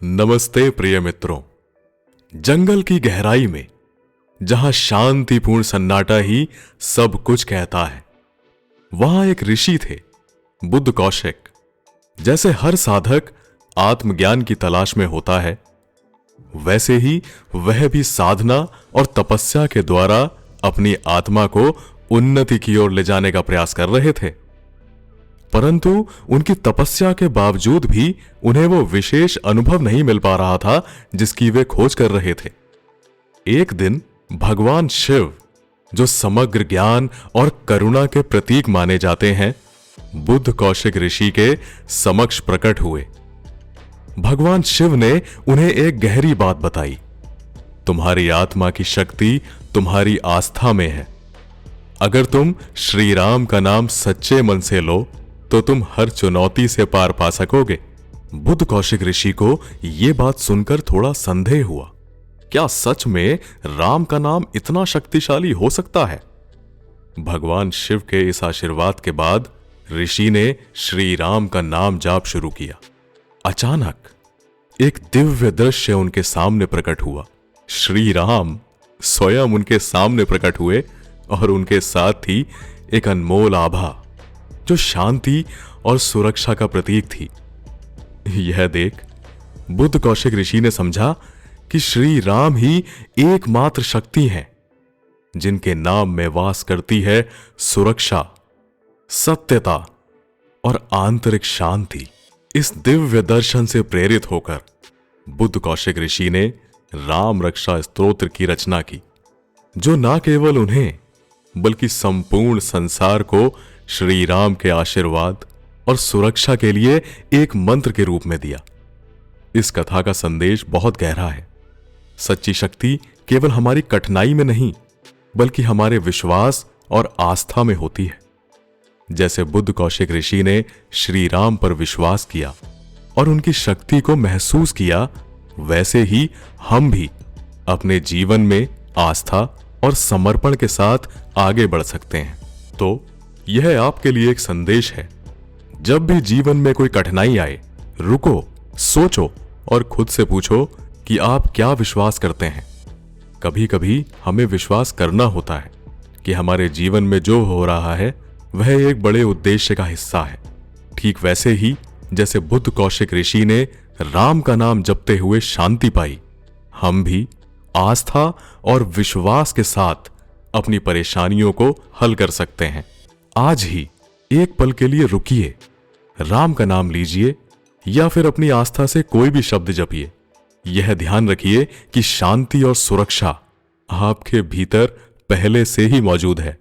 नमस्ते प्रिय मित्रों। जंगल की गहराई में जहां शांतिपूर्ण सन्नाटा ही सब कुछ कहता है, वहां एक ऋषि थे, बुद्ध कौशिक। जैसे हर साधक आत्मज्ञान की तलाश में होता है, वैसे ही वह भी साधना और तपस्या के द्वारा अपनी आत्मा को उन्नति की ओर ले जाने का प्रयास कर रहे थे। परंतु उनकी तपस्या के बावजूद भी उन्हें वो विशेष अनुभव नहीं मिल पा रहा था जिसकी वे खोज कर रहे थे। एक दिन भगवान शिव, जो समग्र ज्ञान और करुणा के प्रतीक माने जाते हैं, बुद्ध कौशिक ऋषि के समक्ष प्रकट हुए। भगवान शिव ने उन्हें एक गहरी बात बताई। तुम्हारी आत्मा की शक्ति तुम्हारी आस्था में है। अगर तुम श्री राम का नाम सच्चे मन से लो तो तुम हर चुनौती से पार पा सकोगे। बुद्ध कौशिक ऋषि को यह बात सुनकर थोड़ा संदेह हुआ। क्या सच में राम का नाम इतना शक्तिशाली हो सकता है? भगवान शिव के इस आशीर्वाद के बाद ऋषि ने श्री राम का नाम जाप शुरू किया। अचानक एक दिव्य दृश्य उनके सामने प्रकट हुआ। श्री राम स्वयं उनके सामने प्रकट हुए और उनके साथ ही एक अनमोल आभा जो शांति और सुरक्षा का प्रतीक थी। यह देख बुद्ध कौशिक ऋषि ने समझा कि श्री राम ही एकमात्र शक्ति हैं जिनके नाम में वास करती है सुरक्षा, सत्यता और आंतरिक शांति। इस दिव्य दर्शन से प्रेरित होकर बुद्ध कौशिक ऋषि ने राम रक्षा स्तोत्र की रचना की, जो न केवल उन्हें बल्कि संपूर्ण संसार को श्री राम के आशीर्वाद और सुरक्षा के लिए एक मंत्र के रूप में दिया। इस कथा का संदेश बहुत गहरा है। सच्ची शक्ति केवल हमारी कठिनाई में नहीं, बल्कि हमारे विश्वास और आस्था में होती है। जैसे बुद्ध कौशिक ऋषि ने श्री राम पर विश्वास किया और उनकी शक्ति को महसूस किया, वैसे ही हम भी अपने जीवन में आस्था और समर्पण के साथ आगे बढ़ सकते हैं। तो यह आपके लिए एक संदेश है। जब भी जीवन में कोई कठिनाई आए, रुको, सोचो और खुद से पूछो कि आप क्या विश्वास करते हैं। कभी कभी हमें विश्वास करना होता है कि हमारे जीवन में जो हो रहा है वह एक बड़े उद्देश्य का हिस्सा है। ठीक वैसे ही जैसे बुद्ध कौशिक ऋषि ने राम का नाम जपते हुए शांति पाई, हम भी आस्था और विश्वास के साथ अपनी परेशानियों को हल कर सकते हैं। आज ही एक पल के लिए रुकिए, राम का नाम लीजिए या फिर अपनी आस्था से कोई भी शब्द जपिए। यह ध्यान रखिए कि शांति और सुरक्षा आपके भीतर पहले से ही मौजूद है।